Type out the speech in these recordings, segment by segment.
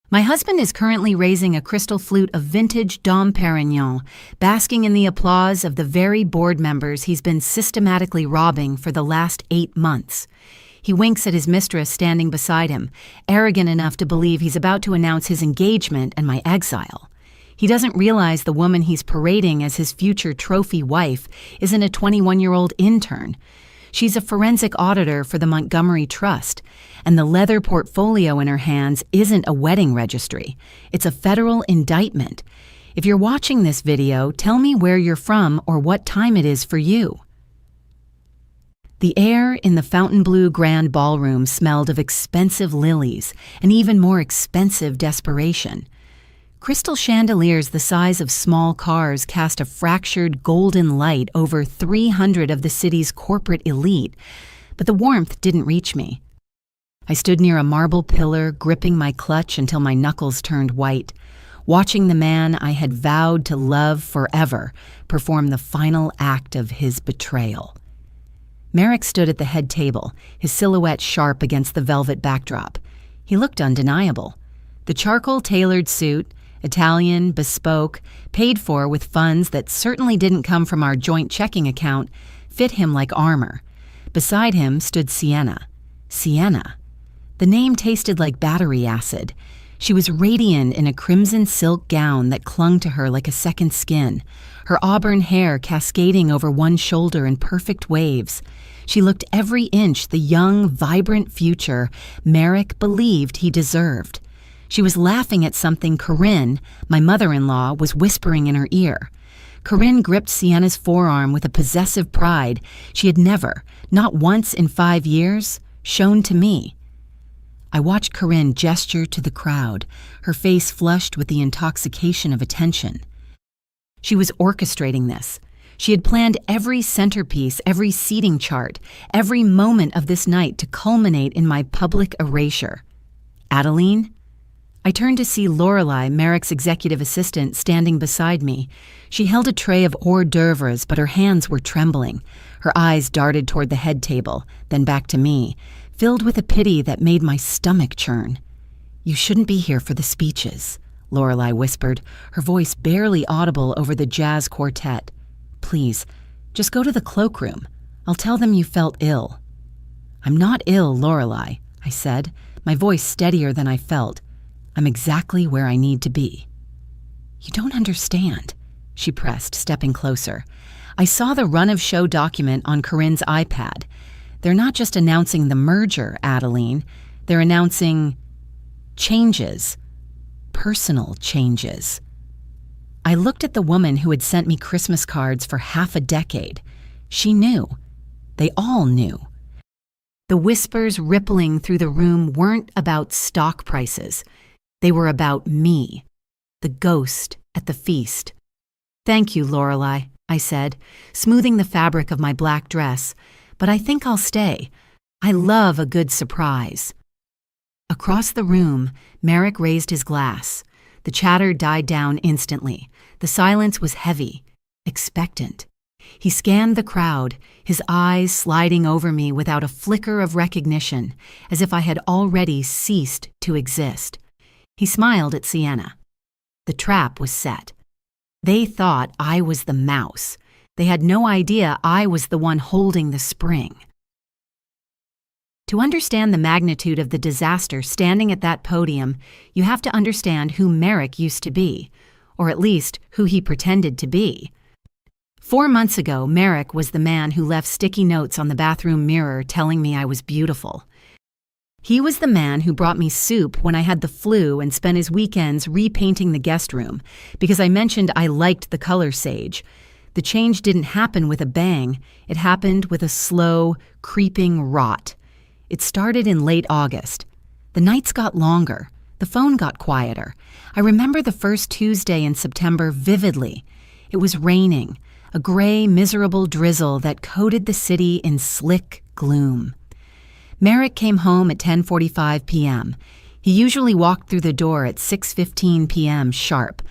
My husband is currently raising a crystal flute of vintage Dom Perignon, basking in the applause of the very board members he's been systematically robbing for the last 8 months. He winks at his mistress standing beside him, arrogant enough to believe he's about to announce his engagement and my exile. He doesn't realize the woman he's parading as his future trophy wife isn't a 21-year-old intern. She's a forensic auditor for the Montgomery Trust, and the leather portfolio in her hands isn't a wedding registry. It's a federal indictment. If you're watching this video, tell me where you're from or what time it is for you. The air in the Fontainebleau Grand Ballroom smelled of expensive lilies and even more expensive desperation. Crystal chandeliers the size of small cars cast a fractured golden light over 300 of the city's corporate elite, but the warmth didn't reach me. I stood near a marble pillar, gripping my clutch until my knuckles turned white, watching the man I had vowed to love forever perform the final act of his betrayal. Merrick stood at the head table, his silhouette sharp against the velvet backdrop. He looked undeniable. The charcoal-tailored suit, Italian, bespoke, paid for with funds that certainly didn't come from our joint checking account, fit him like armor. Beside him stood Sienna. Sienna. The name tasted like battery acid. She was radiant in a crimson silk gown that clung to her like a second skin, her auburn hair cascading over one shoulder in perfect waves. She looked every inch the young, vibrant future Merrick believed he deserved. She was laughing at something Corinne, my mother-in-law, was whispering in her ear. Corinne gripped Sienna's forearm with a possessive pride she had never, not once in 5 years, shown to me. I watched Corinne gesture to the crowd, her face flushed with the intoxication of attention. She was orchestrating this. She had planned every centerpiece, every seating chart, every moment of this night to culminate in my public erasure. Adeline? I turned to see Lorelei, Merrick's executive assistant, standing beside me. She held a tray of hors d'oeuvres, but her hands were trembling. Her eyes darted toward the head table, then back to me, filled with a pity that made my stomach churn. "You shouldn't be here for the speeches," Lorelei whispered, her voice barely audible over the jazz quartet. "Please, just go to the cloakroom. I'll tell them you felt ill." "I'm not ill, Lorelei," I said, my voice steadier than I felt. "I'm exactly where I need to be." "You don't understand," she pressed, stepping closer. I saw the run-of-show document on Corinne's iPad. "They're not just announcing the merger, Adeline. They're announcing changes, personal changes." I looked at the woman who had sent me Christmas cards for half a decade. She knew. They all knew. The whispers rippling through the room weren't about stock prices. They were about me, the ghost at the feast. "Thank you, Lorelei," I said, smoothing the fabric of my black dress, "but I think I'll stay. I love a good surprise." Across the room, Merrick raised his glass. The chatter died down instantly. The silence was heavy, expectant. He scanned the crowd, his eyes sliding over me without a flicker of recognition, as if I had already ceased to exist. He smiled at Sienna. The trap was set. They thought I was the mouse. They had no idea I was the one holding the spring. To understand the magnitude of the disaster standing at that podium, you have to understand who Merrick used to be, or at least who he pretended to be. 4 months ago, Merrick was the man who left sticky notes on the bathroom mirror telling me I was beautiful. He was the man who brought me soup when I had the flu and spent his weekends repainting the guest room because I mentioned I liked the color sage. The change didn't happen with a bang. It happened with a slow, creeping rot. It started in late August. The nights got longer. The phone got quieter. I remember the first Tuesday in September vividly. It was raining, a gray, miserable drizzle that coated the city in slick gloom. Merrick came home at 10:45 p.m. He usually walked through the door at 6:15 p.m. sharp.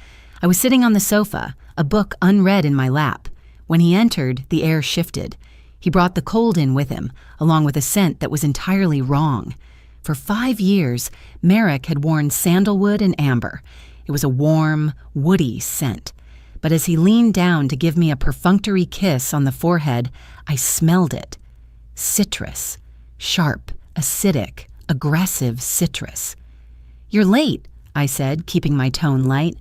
I was sitting on the sofa, a book unread in my lap. When he entered, the air shifted. He brought the cold in with him, along with a scent that was entirely wrong. For 5 years, Merrick had worn sandalwood and amber. It was a warm, woody scent. But as he leaned down to give me a perfunctory kiss on the forehead, I smelled it. Citrus. Sharp, acidic, aggressive citrus. "You're late," I said, keeping my tone light.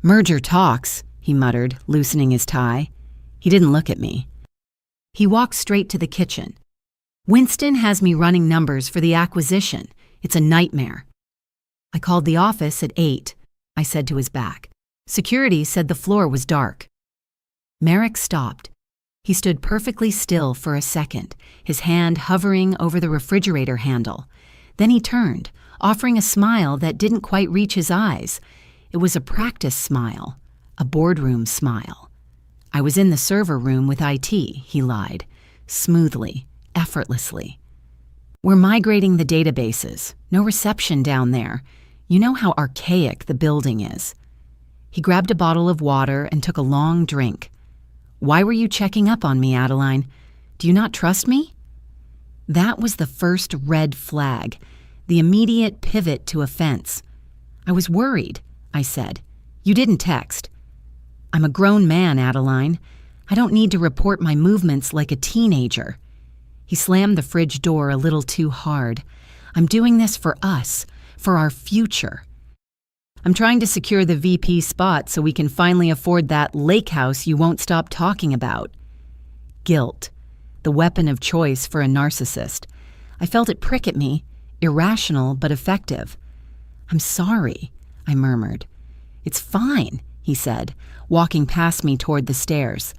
"Merger talks," he muttered, loosening his tie. He didn't look at me. He walked straight to the kitchen. "Winston has me running numbers for the acquisition. It's a nightmare." "I called the office at 8, I said to his back. "Security said the floor was dark." Merrick stopped. He stood perfectly still for a second, his hand hovering over the refrigerator handle. Then he turned, offering a smile that didn't quite reach his eyes. It was a practice smile, a boardroom smile. "I was in the server room with IT, he lied, smoothly, effortlessly. "We're migrating the databases. No reception down there. You know how archaic the building is." He grabbed a bottle of water and took a long drink. "Why were you checking up on me, Adeline? Do you not trust me?" That was the first red flag, the immediate pivot to offense. "I was worried," I said. "You didn't text." "I'm a grown man, Adeline. I don't need to report my movements like a teenager." He slammed the fridge door a little too hard. "I'm doing this for us, for our future. I'm trying to secure the VP spot so we can finally afford that lake house you won't stop talking about." Guilt, the weapon of choice for a narcissist. I felt it prick at me, irrational but effective. "I'm sorry," I murmured. "It's fine," he said, walking past me toward the stairs.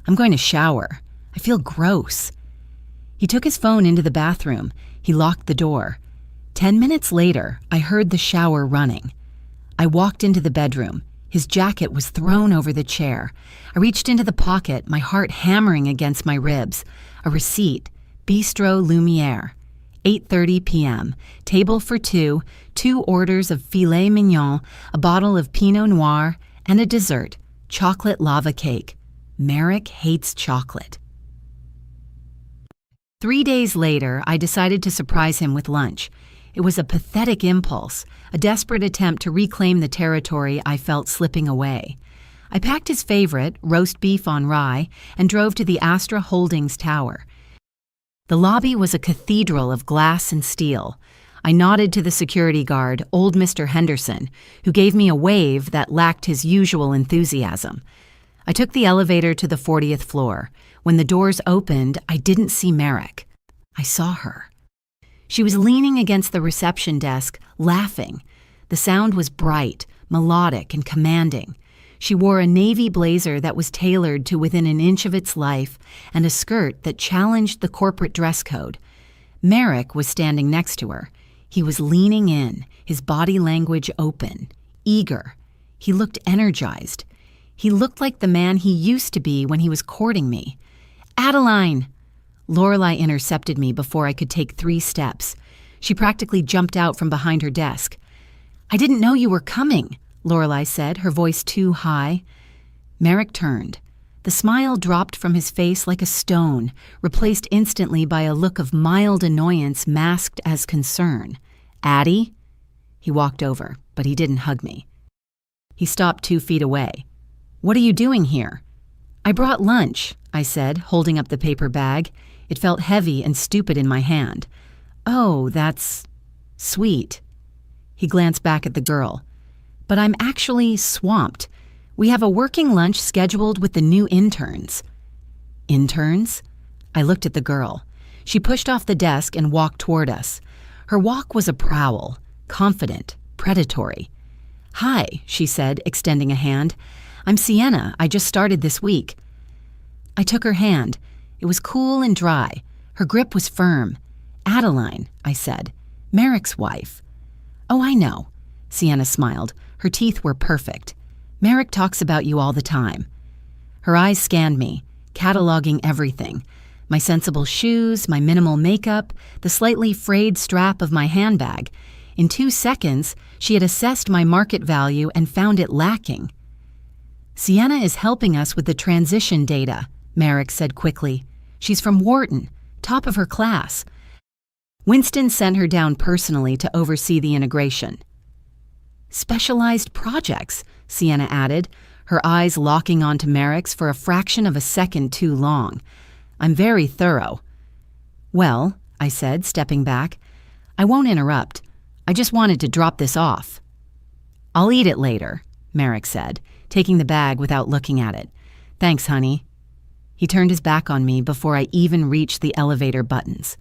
"I'm going to shower. I feel gross." He took his phone into the bathroom. He locked the door. 10 minutes later, I heard the shower running. I walked into the bedroom. His jacket was thrown over the chair. I reached into the pocket, my heart hammering against my ribs. A receipt, Bistro Lumiere. 8:30 p.m., table for two, 2 orders of filet mignon, a bottle of Pinot Noir, and a dessert, chocolate lava cake. Merrick hates chocolate. 3 days later, I decided to surprise him with lunch. It was a pathetic impulse, a desperate attempt to reclaim the territory I felt slipping away. I packed his favorite, roast beef on rye, and drove to the Astra Holdings Tower. The lobby was a cathedral of glass and steel. I nodded to the security guard, old Mr. Henderson, who gave me a wave that lacked his usual enthusiasm. I took the elevator to the 40th floor. When the doors opened, I didn't see Merrick. I saw her. She was leaning against the reception desk, laughing. The sound was bright, melodic, and commanding. She wore a navy blazer that was tailored to within an inch of its life and a skirt that challenged the corporate dress code. Merrick was standing next to her. He was leaning in, his body language open, eager. He looked energized. He looked like the man he used to be when he was courting me. "Adeline!" Lorelei intercepted me before I could take 3 steps. She practically jumped out from behind her desk. "I didn't know you were coming," Lorelei said, her voice too high. Merrick turned. The smile dropped from his face like a stone, replaced instantly by a look of mild annoyance masked as concern. "Addie?" He walked over, but he didn't hug me. He stopped 2 feet away. "What are you doing here?" "I brought lunch," I said, holding up the paper bag. It felt heavy and stupid in my hand. "Oh, that's sweet." He glanced back at the girl. "But I'm actually swamped. We have a working lunch scheduled with the new interns." "Interns?" I looked at the girl. She pushed off the desk and walked toward us. Her walk was a prowl, confident, predatory. "Hi," she said, extending a hand. "I'm Sienna. I just started this week." I took her hand. It was cool and dry. Her grip was firm. "Adeline," I said. "Merrick's wife." "Oh, I know." Sienna smiled. Her teeth were perfect. "Merrick talks about you all the time." Her eyes scanned me, cataloging everything. My sensible shoes, my minimal makeup, the slightly frayed strap of my handbag. In 2 seconds, she had assessed my market value and found it lacking. "Sienna is helping us with the transition data," Merrick said quickly. "She's from Wharton, top of her class. Winston sent her down personally to oversee the integration. Specialized projects, Sienna added, her eyes locking onto Merrick's for a fraction of a second too long. I'm very thorough. Well, I said, stepping back, I won't interrupt. I just wanted to drop this off. I'll eat it later, Merrick said, taking the bag without looking at it. Thanks, honey. He turned his back on me before I even reached the elevator buttons.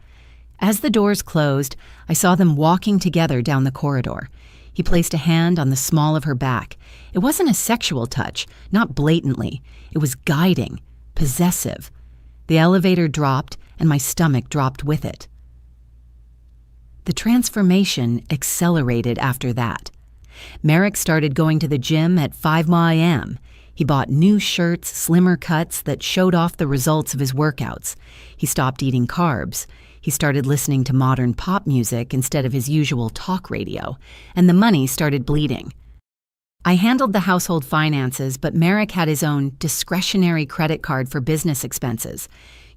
As the doors closed, I saw them walking together down the corridor. He placed a hand on the small of her back. It wasn't a sexual touch, not blatantly. It was guiding, possessive. The elevator dropped, and my stomach dropped with it. The transformation accelerated after that. Merrick started going to the gym at 5 a.m. He bought new shirts, slimmer cuts that showed off the results of his workouts. He stopped eating carbs. He started listening to modern pop music instead of his usual talk radio, and the money started bleeding. I handled the household finances, but Merrick had his own discretionary credit card for business expenses.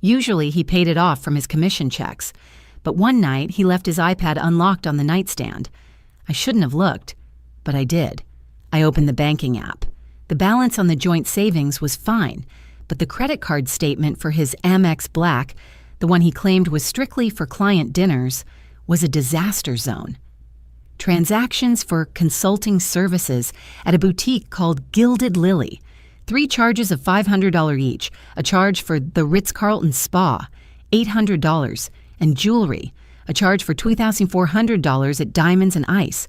Usually he paid it off from his commission checks, but one night he left his iPad unlocked on the nightstand. I shouldn't have looked, but I did. I opened the banking app. The balance on the joint savings was fine, but the credit card statement for his Amex Black, the one he claimed was strictly for client dinners, was a disaster zone. Transactions for consulting services at a boutique called Gilded Lily. 3 charges of $500 each, a charge for the Ritz-Carlton Spa, $800, and jewelry, a charge for $2,400 at Diamonds and Ice.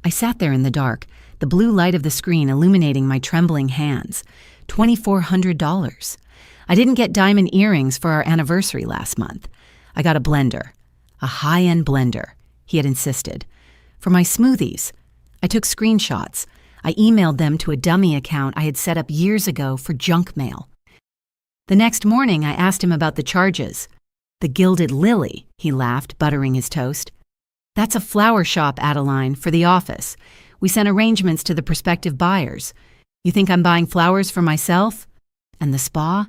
I sat there in the dark, the blue light of the screen illuminating my trembling hands. $2,400. I didn't get diamond earrings for our anniversary last month. I got a blender. A high-end blender, he had insisted. For my smoothies. I took screenshots. I emailed them to a dummy account I had set up years ago for junk mail. The next morning, I asked him about the charges. The Gilded Lily, he laughed, buttering his toast. That's a flower shop, Adeline, for the office. We sent arrangements to the prospective buyers. You think I'm buying flowers for myself? And the spa?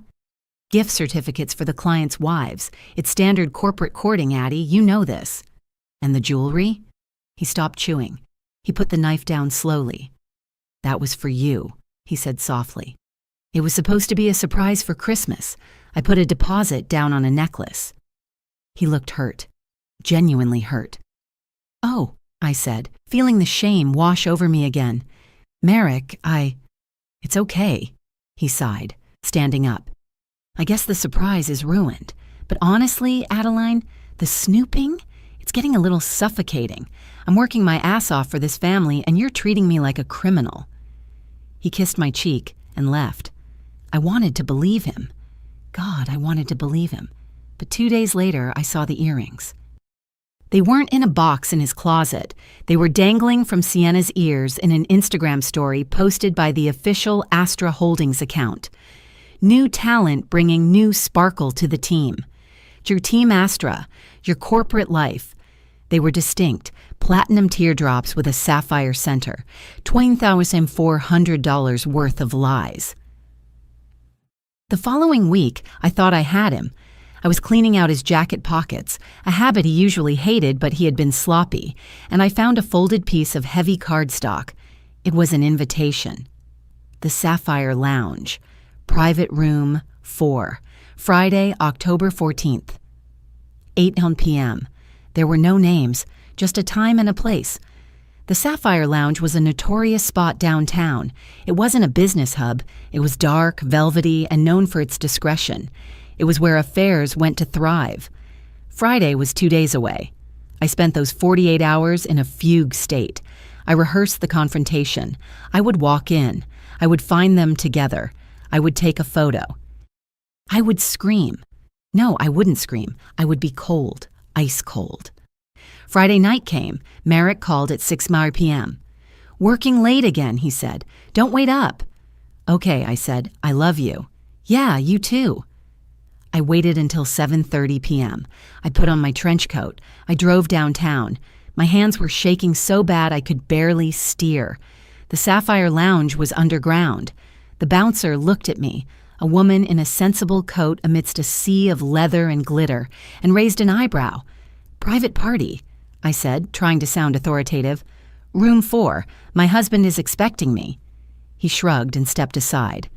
Gift certificates for the clients' wives. It's standard corporate courting, Addie. You know this. And the jewelry? He stopped chewing. He put the knife down slowly. That was for you, he said softly. It was supposed to be a surprise for Christmas. I put a deposit down on a necklace. He looked hurt, genuinely hurt. Oh, I said, feeling the shame wash over me again. Merrick, It's okay, he sighed, standing up. I guess the surprise is ruined. But honestly, Adeline, the snooping, it's getting a little suffocating. I'm working my ass off for this family, and you're treating me like a criminal. He kissed my cheek and left. I wanted to believe him. God, I wanted to believe him. But 2 days later, I saw the earrings. They weren't in a box in his closet. They were dangling from Sienna's ears in an Instagram story posted by the official Astra Holdings account. New talent bringing new sparkle to the team. Your Team Astra, your corporate life. They were distinct, platinum teardrops with a sapphire center, $20,400 worth of lies. The following week, I thought I had him. I was cleaning out his jacket pockets, a habit he usually hated, but he had been sloppy, and I found a folded piece of heavy cardstock. It was an invitation. The Sapphire Lounge, Private Room 4, Friday, October 14th. 8 p.m. There were no names, just a time and a place. The Sapphire Lounge was a notorious spot downtown. It wasn't a business hub. It was dark, velvety, and known for its discretion. It was where affairs went to thrive. Friday was 2 days away. I spent those 48 hours in a fugue state. I rehearsed the confrontation. I would walk in. I would find them together. I would take a photo. I would scream. No, I wouldn't scream. I would be cold, ice cold. Friday night came. Merrick called at 6 p.m. Working late again, he said. Don't wait up. Okay, I said. I love you. Yeah, you too. I waited until 7:30 p.m. I put on my trench coat. I drove downtown. My hands were shaking so bad I could barely steer. The Sapphire Lounge was underground. The bouncer looked at me, a woman in a sensible coat amidst a sea of leather and glitter, and raised an eyebrow. Private party, I said, trying to sound authoritative. Room 4. My husband is expecting me. He shrugged and stepped aside.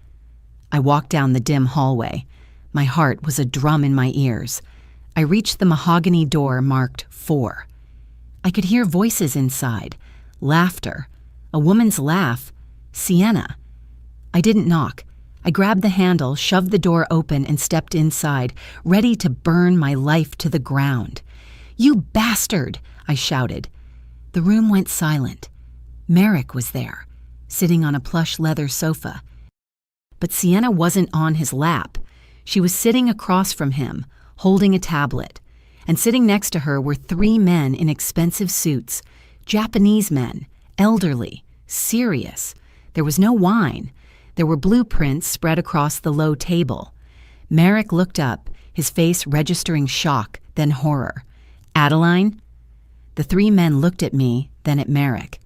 I walked down the dim hallway. My heart was a drum in my ears. I reached the mahogany door marked 4. I could hear voices inside. Laughter. A woman's laugh. Sienna. I didn't knock. I grabbed the handle, shoved the door open, and stepped inside, ready to burn my life to the ground. "You bastard!" I shouted. The room went silent. Merrick was there, sitting on a plush leather sofa. But Sienna wasn't on his lap. She was sitting across from him, holding a tablet. And sitting next to her were 3 men in expensive suits, Japanese men, elderly, serious. There was no wine. There were blueprints spread across the low table. Merrick looked up, his face registering shock, then horror. "Adeline?" The 3 men looked at me, then at Merrick.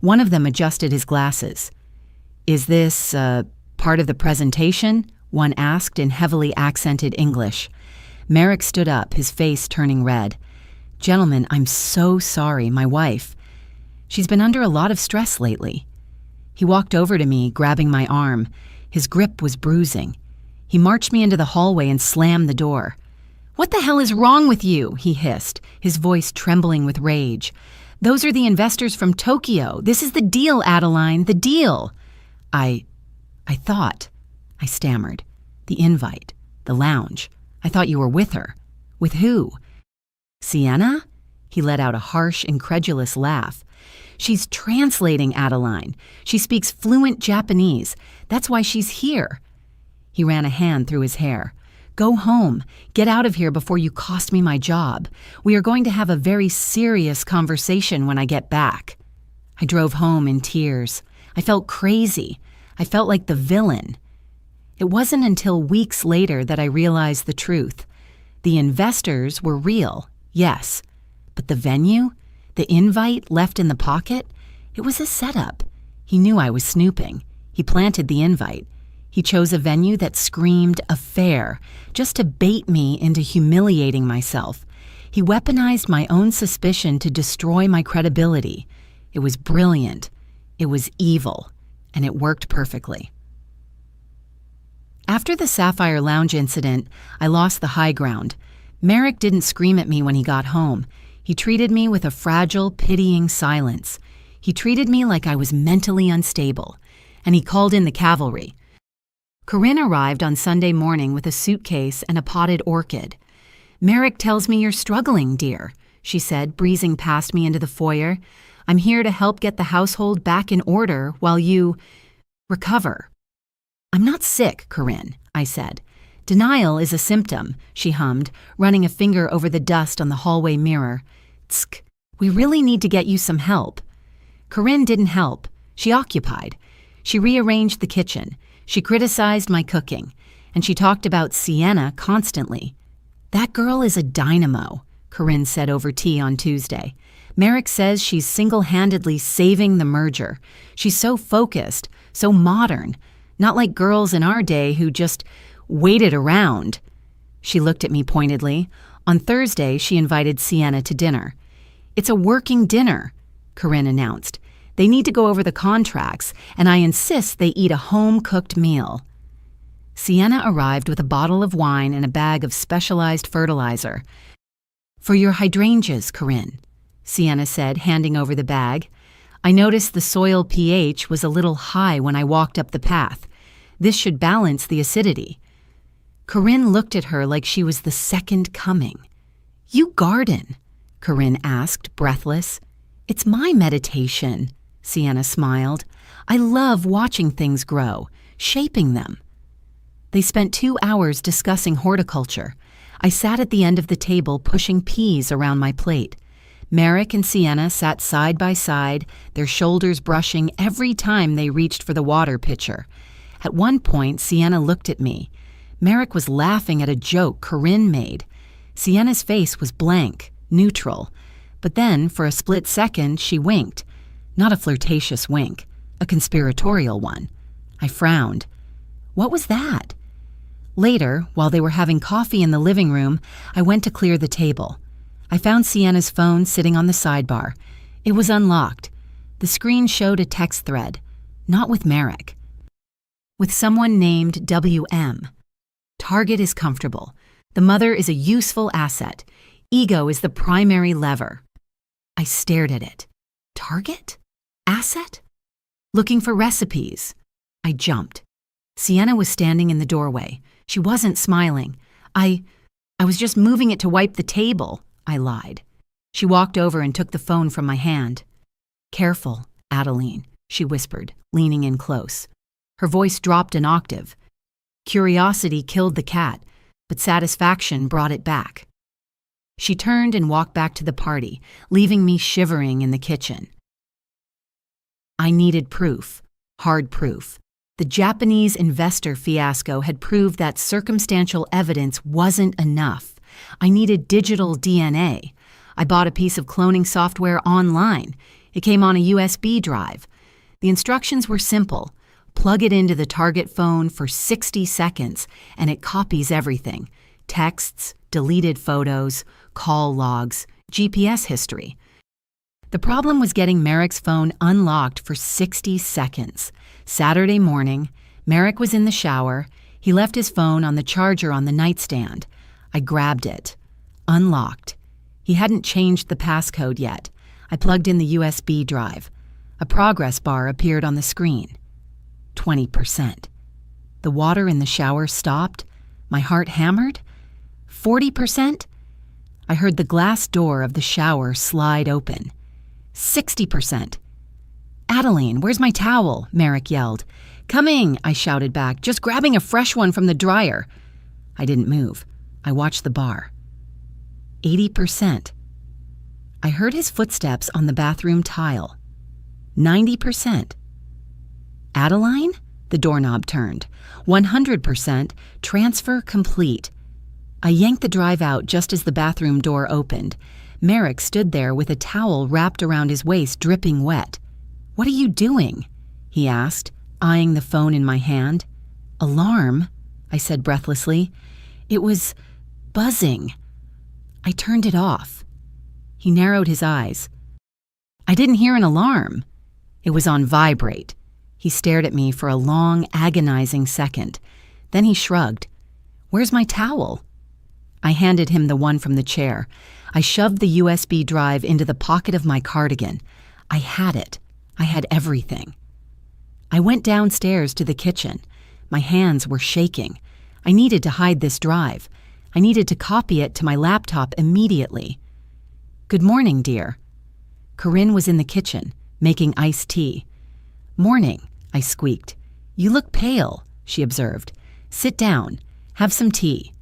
One of them adjusted his glasses. "Is this, part of the presentation?" one asked in heavily accented English. Merrick stood up, his face turning red. "Gentlemen, I'm so sorry, my wife. She's been under a lot of stress lately." He walked over to me, grabbing my arm. His grip was bruising. He marched me into the hallway and slammed the door. "What the hell is wrong with you?" he hissed, his voice trembling with rage. "Those are the investors from Tokyo. This is the deal, Adeline, the deal." I thought, I stammered. "The invite, the lounge. I thought you were with her." "With who?" "Sienna?" He let out a harsh, incredulous laugh. "She's translating, Adeline. She speaks fluent Japanese. That's why she's here." He ran a hand through his hair. "Go home. Get out of here before you cost me my job. We are going to have a very serious conversation when I get back." I drove home in tears. I felt crazy. I felt like the villain. It wasn't until weeks later that I realized the truth. The investors were real, yes. But the venue? The invite left in the pocket? It was a setup. He knew I was snooping. He planted the invite. He chose a venue that screamed affair, just to bait me into humiliating myself. He weaponized my own suspicion to destroy my credibility. It was brilliant. It was evil. And it worked perfectly. After the Sapphire Lounge incident, I lost the high ground. Merrick didn't scream at me when he got home. He treated me with a fragile, pitying silence. He treated me like I was mentally unstable. And he called in the cavalry. Corinne arrived on Sunday morning with a suitcase and a potted orchid. "Merrick tells me you're struggling, dear," she said, breezing past me into the foyer. "I'm here to help get the household back in order while you recover." "I'm not sick, Corinne," I said. "Denial is a symptom," she hummed, running a finger over the dust on the hallway mirror. "Tsk, we really need to get you some help." Corinne didn't help. She occupied. She rearranged the kitchen. She criticized my cooking. And she talked about Sienna constantly. "That girl is a dynamo," Corinne said over tea on Tuesday. "Merrick says she's single-handedly saving the merger. She's so focused, so modern, not like girls in our day who just waited around." She looked at me pointedly. On Thursday, she invited Sienna to dinner. "It's a working dinner," Corinne announced. "They need to go over the contracts, and I insist they eat a home-cooked meal." Sienna arrived with a bottle of wine and a bag of specialized fertilizer. "For your hydrangeas, Corinne," Sienna said, handing over the bag. "I noticed the soil pH was a little high when I walked up the path. This should balance the acidity." Corinne looked at her like she was the second coming. "You garden?" Corinne asked, breathless. "It's my meditation," Sienna smiled. "I love watching things grow, shaping them." They spent 2 hours discussing horticulture. I sat at the end of the table pushing peas around my plate. Merrick and Sienna sat side by side, their shoulders brushing every time they reached for the water pitcher. At one point, Sienna looked at me. Merrick was laughing at a joke Corinne made. Sienna's face was blank, neutral. But then, for a split second, she winked. Not a flirtatious wink, a conspiratorial one. I frowned. What was that? Later, while they were having coffee in the living room, I went to clear the table. I found Sienna's phone sitting on the sidebar. It was unlocked. The screen showed a text thread, not with Merrick, with someone named WM. Target is comfortable. The mother is a useful asset. Ego is the primary lever. I stared at it. Target? Asset? Looking for recipes. I jumped. Sienna was standing in the doorway. She wasn't smiling. I was just moving it to wipe the table, I lied. She walked over and took the phone from my hand. Careful, Adeline, she whispered, leaning in close. Her voice dropped an octave. Curiosity killed the cat, but satisfaction brought it back. She turned and walked back to the party, leaving me shivering in the kitchen. I needed proof, hard proof. The Japanese investor fiasco had proved that circumstantial evidence wasn't enough. I needed digital DNA. I bought a piece of cloning software online. It came on a USB drive. The instructions were simple. Plug it into the target phone for 60 seconds, and it copies everything. Texts, deleted photos, call logs, GPS history. The problem was getting Merrick's phone unlocked for 60 seconds. Saturday morning, Merrick was in the shower. He left his phone on the charger on the nightstand. I grabbed it. Unlocked. He hadn't changed the passcode yet. I plugged in the USB drive. A progress bar appeared on the screen. 20%. The water in the shower stopped. My heart hammered. 40%? I heard the glass door of the shower slide open. 60%. Adeline, where's my towel? Merrick yelled. Coming, I shouted back, just grabbing a fresh one from the dryer. I didn't move. I watched the bar. 80%. I heard his footsteps on the bathroom tile. 90%. Adeline? The doorknob turned. 100%. Transfer complete. I yanked the drive out just as the bathroom door opened. Merrick stood there with a towel wrapped around his waist, dripping wet. What are you doing? He asked, eyeing the phone in my hand. Alarm, I said breathlessly. It was buzzing. I turned it off. He narrowed his eyes. I didn't hear an alarm. It was on vibrate. He stared at me for a long, agonizing second. Then he shrugged. Where's my towel? I handed him the one from the chair. I shoved the USB drive into the pocket of my cardigan. I had it. I had everything. I went downstairs to the kitchen. My hands were shaking. I needed to hide this drive. I needed to copy it to my laptop immediately. Good morning, dear. Corinne was in the kitchen, making iced tea. Morning, I squeaked. You look pale, she observed. Sit down. Have some tea.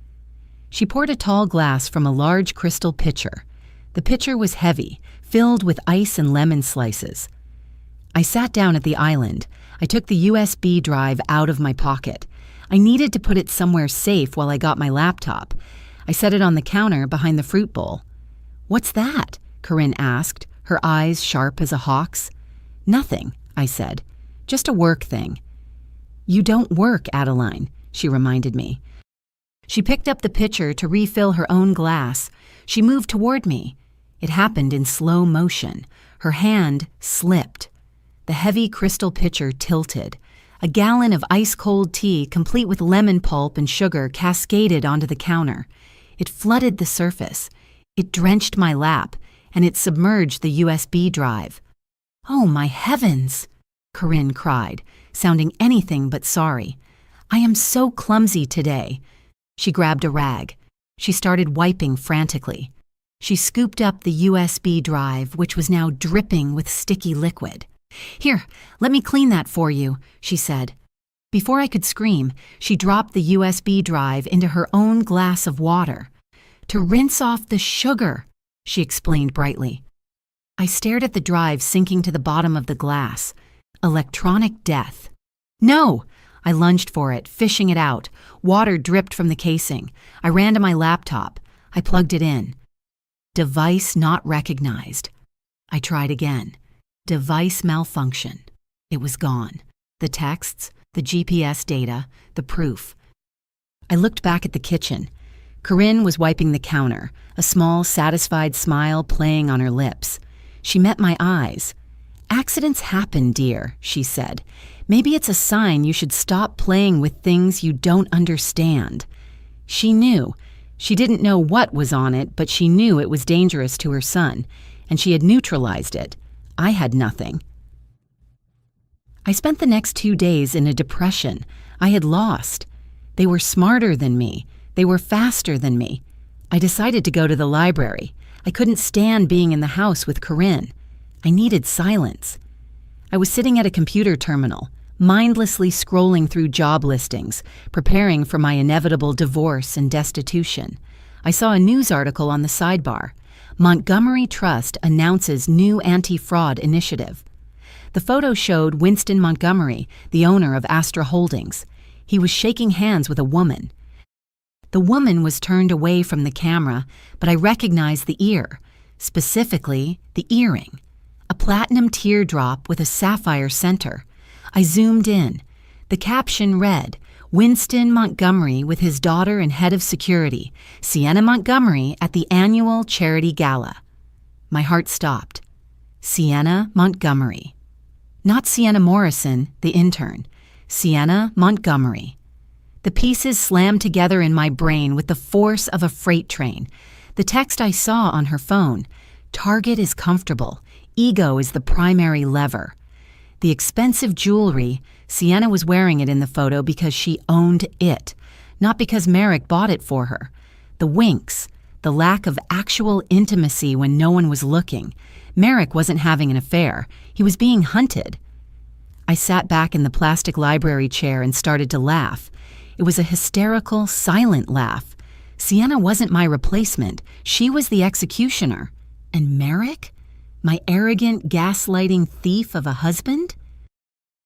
She poured a tall glass from a large crystal pitcher. The pitcher was heavy, filled with ice and lemon slices. I sat down at the island. I took the USB drive out of my pocket. I needed to put it somewhere safe while I got my laptop. I set it on the counter behind the fruit bowl. What's that? Corinne asked, her eyes sharp as a hawk's. Nothing, I said. Just a work thing. You don't work, Adeline, she reminded me. She picked up the pitcher to refill her own glass. She moved toward me. It happened in slow motion. Her hand slipped. The heavy crystal pitcher tilted. A gallon of ice-cold tea, complete with lemon pulp and sugar, cascaded onto the counter. It flooded the surface. It drenched my lap, and it submerged the USB drive. Oh, my heavens! Corinne cried, sounding anything but sorry. I am so clumsy today. She grabbed a rag. She started wiping frantically. She scooped up the USB drive, which was now dripping with sticky liquid. Here, let me clean that for you, she said. Before I could scream, she dropped the USB drive into her own glass of water. To rinse off the sugar, she explained brightly. I stared at the drive sinking to the bottom of the glass. Electronic death. No! I lunged for it, fishing it out. Water dripped from the casing. I ran to my laptop. I plugged it in. Device not recognized. I tried again. Device malfunction. It was gone. The texts, the GPS data, the proof. I looked back at the kitchen. Corinne was wiping the counter, a small, satisfied smile playing on her lips. She met my eyes. "Accidents happen, dear," she said. "Maybe it's a sign you should stop playing with things you don't understand." She knew. She didn't know what was on it, but she knew it was dangerous to her son, and she had neutralized it. I had nothing. I spent the next 2 days in a depression. I had lost. They were smarter than me. They were faster than me. I decided to go to the library. I couldn't stand being in the house with Corinne. I needed silence. I was sitting at a computer terminal, mindlessly scrolling through job listings, preparing for my inevitable divorce and destitution. I saw a news article on the sidebar. Montgomery Trust announces new anti-fraud initiative. The photo showed Winston Montgomery, the owner of Astra Holdings. He was shaking hands with a woman. The woman was turned away from the camera, but I recognized the ear, specifically the earring. A platinum teardrop with a sapphire center. I zoomed in. The caption read, "Winston Montgomery with his daughter and head of security, Sienna Montgomery at the annual charity gala." My heart stopped. Sienna Montgomery. Not Sienna Morrison, the intern. Sienna Montgomery. The pieces slammed together in my brain with the force of a freight train. The text I saw on her phone, "Target is comfortable. Ego is the primary lever." The expensive jewelry, Sienna was wearing it in the photo because she owned it, not because Merrick bought it for her. The winks, the lack of actual intimacy when no one was looking. Merrick wasn't having an affair. He was being hunted. I sat back in the plastic library chair and started to laugh. It was a hysterical, silent laugh. Sienna wasn't my replacement. She was the executioner. And Merrick? My arrogant, gaslighting thief of a husband?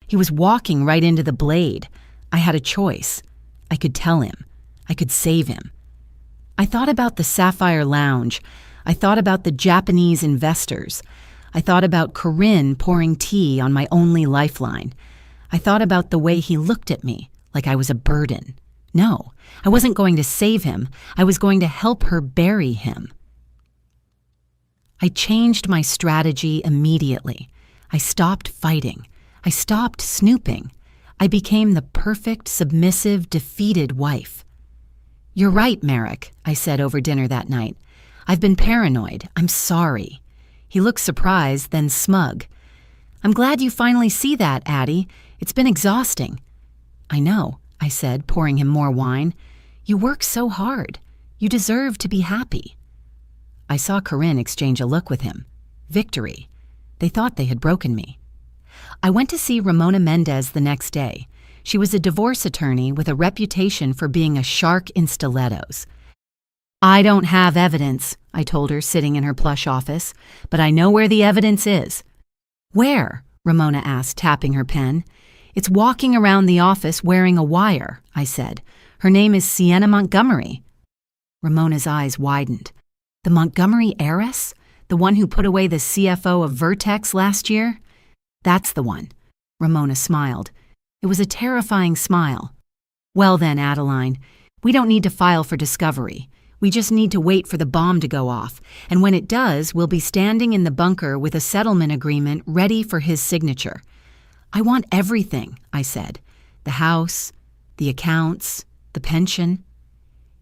He was walking right into the blade. I had a choice. I could tell him. I could save him. I thought about the Sapphire Lounge. I thought about the Japanese investors. I thought about Corinne pouring tea on my only lifeline. I thought about the way he looked at me, like I was a burden. No, I wasn't going to save him. I was going to help her bury him. I changed my strategy immediately. I stopped fighting. I stopped snooping. I became the perfect, submissive, defeated wife. "You're right, Merrick," I said over dinner that night. "I've been paranoid. I'm sorry." He looked surprised, then smug. "I'm glad you finally see that, Addie. It's been exhausting." "I know," I said, pouring him more wine. "You work so hard. You deserve to be happy." I saw Corinne exchange a look with him. Victory. They thought they had broken me. I went to see Ramona Mendez the next day. She was a divorce attorney with a reputation for being a shark in stilettos. "I don't have evidence," I told her, sitting in her plush office, "but I know where the evidence is." "Where?" Ramona asked, tapping her pen. "It's walking around the office wearing a wire," I said. "Her name is Sienna Montgomery." Ramona's eyes widened. "The Montgomery heiress? The one who put away the CFO of Vertex last year?" "That's the one." Ramona smiled. It was a terrifying smile. "Well then, Adeline, we don't need to file for discovery. We just need to wait for the bomb to go off, and when it does, we'll be standing in the bunker with a settlement agreement ready for his signature." "I want everything," I said. "The house, the accounts, the pension."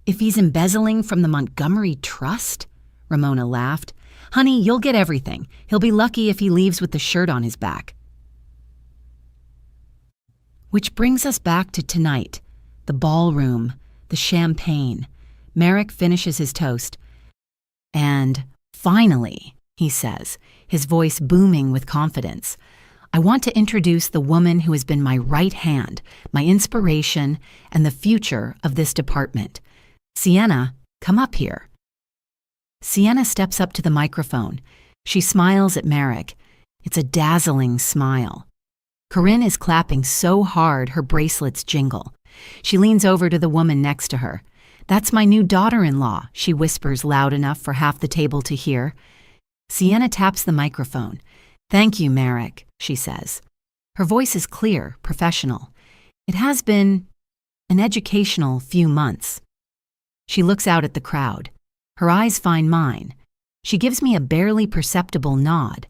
"If he's embezzling from the Montgomery Trust?" Ramona laughed. "Honey, you'll get everything. He'll be lucky if he leaves with the shirt on his back." Which brings us back to tonight. The ballroom, the champagne. Merrick finishes his toast. "And finally," he says, his voice booming with confidence, "I want to introduce the woman who has been my right hand, my inspiration, and the future of this department. Sienna, come up here." Sienna steps up to the microphone. She smiles at Merrick. It's a dazzling smile. Corinne is clapping so hard her bracelets jingle. She leans over to the woman next to her. "That's my new daughter-in-law," she whispers loud enough for half the table to hear. Sienna taps the microphone. "Thank you, Merrick," she says. Her voice is clear, professional. It has been an educational few months. She looks out at the crowd. Her eyes find mine. She gives me a barely perceptible nod.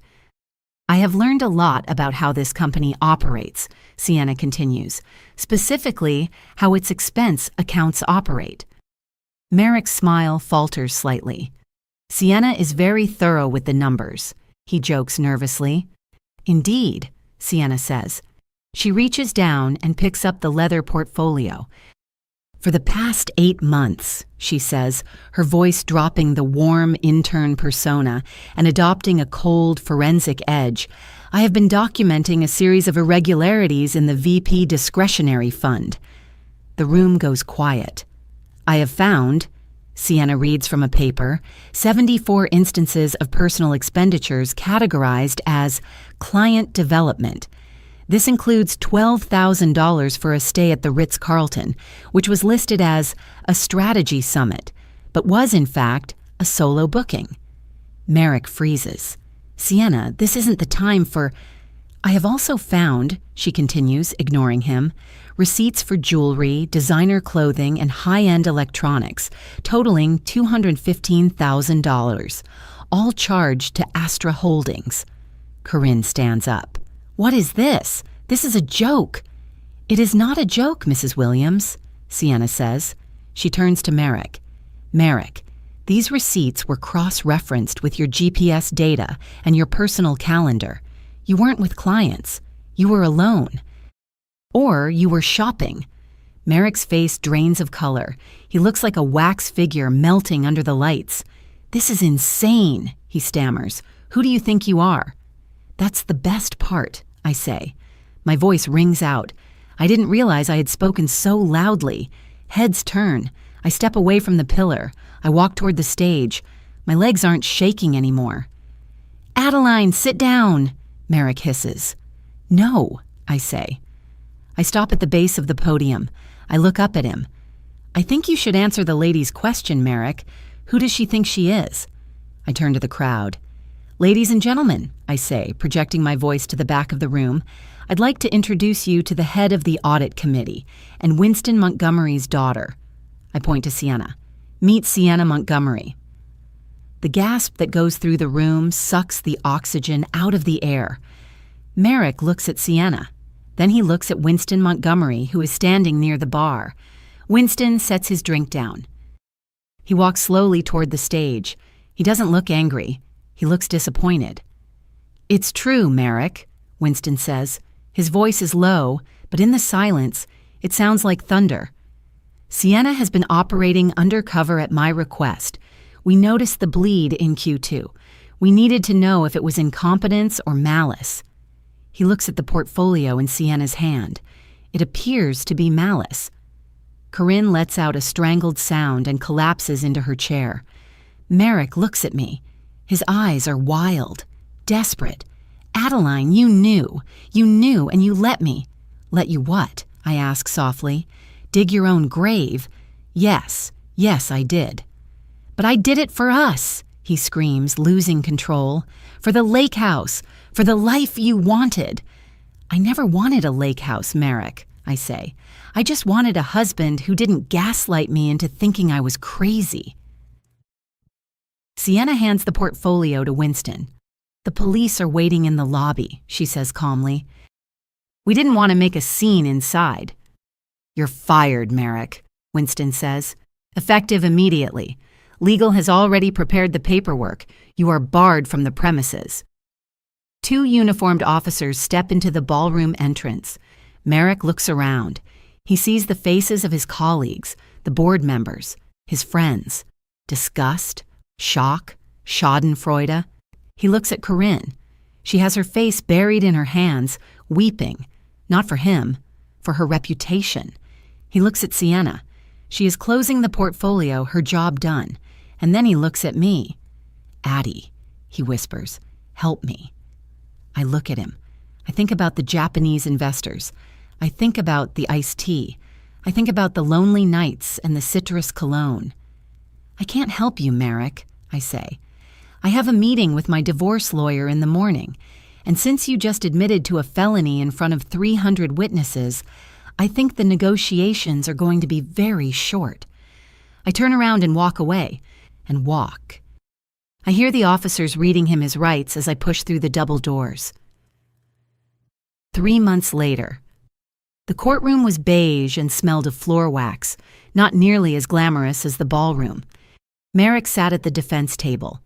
I have learned a lot about how this company operates, Sienna continues, specifically how its expense accounts operate. Merrick's smile falters slightly. Sienna is very thorough with the numbers, he jokes nervously. Indeed, Sienna says. She reaches down and picks up the leather portfolio. For the past 8 months, she says, her voice dropping the warm intern persona and adopting a cold forensic edge, I have been documenting a series of irregularities in the VP discretionary fund. The room goes quiet. I have found, Sienna reads from a paper, 74 instances of personal expenditures categorized as client development. This includes $12,000 for a stay at the Ritz-Carlton, which was listed as a strategy summit, but was in fact a solo booking. Merrick freezes. Sienna, this isn't the time for... I have also found, she continues, ignoring him, receipts for jewelry, designer clothing, and high-end electronics, totaling $215,000, all charged to Astra Holdings. Corinne stands up. What is this? This is a joke. It is not a joke, Mrs. Williams, Sienna says. She turns to Merrick. Merrick, these receipts were cross-referenced with your GPS data and your personal calendar. You weren't with clients. You were alone. Or you were shopping. Merrick's face drains of color. He looks like a wax figure melting under the lights. This is insane, he stammers. Who do you think you are? That's the best part, I say. My voice rings out. I didn't realize I had spoken so loudly. Heads turn. I step away from the pillar. I walk toward the stage. My legs aren't shaking anymore. Adeline, sit down, Merrick hisses. No, I say. I stop at the base of the podium. I look up at him. I think you should answer the lady's question, Merrick. Who does she think she is? I turn to the crowd. Ladies and gentlemen, I say, projecting my voice to the back of the room, I'd like to introduce you to the head of the audit committee and Winston Montgomery's daughter. I point to Sienna. Meet Sienna Montgomery. The gasp that goes through the room sucks the oxygen out of the air. Merrick looks at Sienna. Then he looks at Winston Montgomery, who is standing near the bar. Winston sets his drink down. He walks slowly toward the stage. He doesn't look angry. He looks disappointed. It's true, Merrick, Winston says. His voice is low, but in the silence, it sounds like thunder. Sienna has been operating undercover at my request. We noticed the bleed in Q2. We needed to know if it was incompetence or malice. He looks at the portfolio in Sienna's hand. It appears to be malice. Corinne lets out a strangled sound and collapses into her chair. Merrick looks at me. His eyes are wild, desperate. Adeline, you knew, and you let me. Let you what? I ask softly. Dig your own grave? Yes, I did. But I did it for us, he screams, losing control. For the lake house, for the life you wanted. I never wanted a lake house, Merrick, I say. I just wanted a husband who didn't gaslight me into thinking I was crazy. Sienna hands the portfolio to Winston. The police are waiting in the lobby, she says calmly. We didn't want to make a scene inside. You're fired, Merrick, Winston says. Effective immediately. Legal has already prepared the paperwork. You are barred from the premises. 2 uniformed officers step into the ballroom entrance. Merrick looks around. He sees the faces of his colleagues, the board members, his friends. Disgust, shock, schadenfreude. He looks at Corinne. She has her face buried in her hands, weeping. Not for him, for her reputation. He looks at Sienna. She is closing the portfolio, her job done. And then he looks at me. Addie, he whispers, help me. I look at him. I think about the Japanese investors. I think about the iced tea. I think about the lonely nights and the citrus cologne. I can't help you, Merrick, I say. I have a meeting with my divorce lawyer in the morning, and since you just admitted to a felony in front of 300 witnesses, I think the negotiations are going to be very short. I turn around and walk away. And walk. I hear the officers reading him his rights as I push through the double doors. 3 months later. The courtroom was beige and smelled of floor wax, not nearly as glamorous as the ballroom. Merrick sat at the defense table.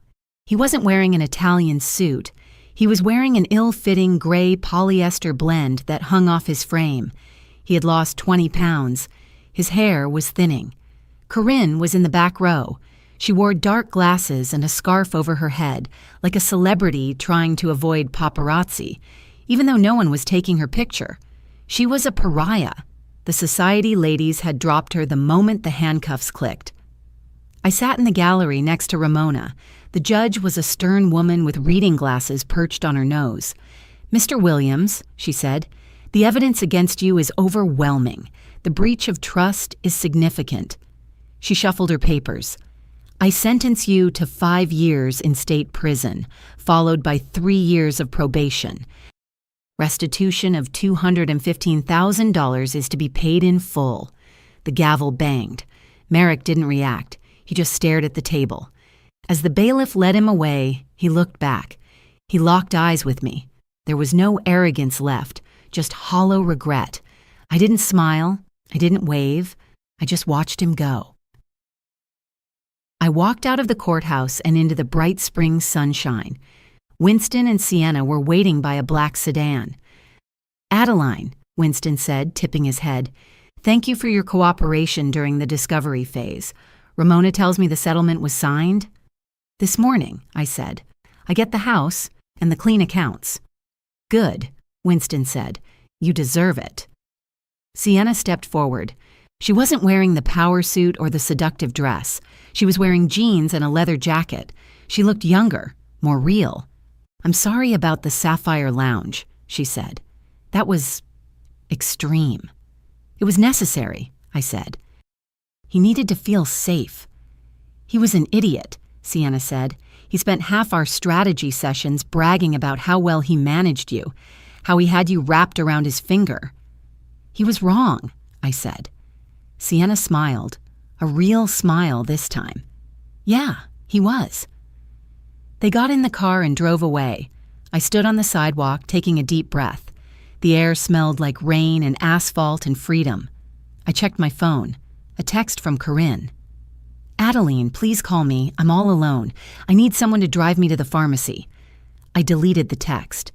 He wasn't wearing an Italian suit. He was wearing an ill-fitting gray polyester blend that hung off his frame. He had lost 20 pounds. His hair was thinning. Corinne was in the back row. She wore dark glasses and a scarf over her head, like a celebrity trying to avoid paparazzi, even though no one was taking her picture. She was a pariah. The society ladies had dropped her the moment the handcuffs clicked. I sat in the gallery next to Ramona. The judge was a stern woman with reading glasses perched on her nose. "Mr. Williams," she said, "the evidence against you is overwhelming. The breach of trust is significant." She shuffled her papers. "I sentence you to 5 years in state prison, followed by 3 years of probation. Restitution of $215,000 is to be paid in full." The gavel banged. Merrick didn't react. He just stared at the table. As the bailiff led him away, he looked back. He locked eyes with me. There was no arrogance left, just hollow regret. I didn't smile. I didn't wave. I just watched him go. I walked out of the courthouse and into the bright spring sunshine. Winston and Sienna were waiting by a black sedan. "Adeline," Winston said, tipping his head, "thank you for your cooperation during the discovery phase. Ramona tells me the settlement was signed." "This morning," I said. "I get the house and the clean accounts." "Good," Winston said. "You deserve it." Sienna stepped forward. She wasn't wearing the power suit or the seductive dress. She was wearing jeans and a leather jacket. She looked younger, more real. "I'm sorry about the Sapphire Lounge," she said. "That was extreme." "It was necessary," I said. "He needed to feel safe." "He was an idiot," Sienna said. "He spent half our strategy sessions bragging about how well he managed you, how he had you wrapped around his finger." "He was wrong," I said. Sienna smiled, a real smile this time. "Yeah, he was." They got in the car and drove away. I stood on the sidewalk, taking a deep breath. The air smelled like rain and asphalt and freedom. I checked my phone. A text from Corinne. "Adeline, please call me. I'm all alone. I need someone to drive me to the pharmacy." I deleted the text.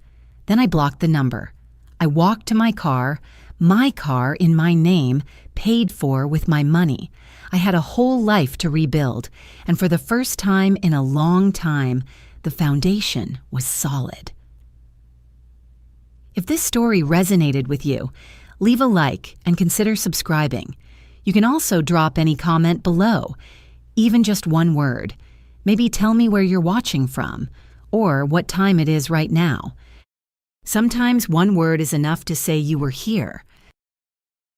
Then I blocked the number. I walked to my car in my name, paid for with my money. I had a whole life to rebuild, and for the first time in a long time, the foundation was solid. If this story resonated with you, leave a like and consider subscribing. You can also drop any comment below, even just one word. Maybe tell me where you're watching from, or what time it is right now. Sometimes one word is enough to say you were here.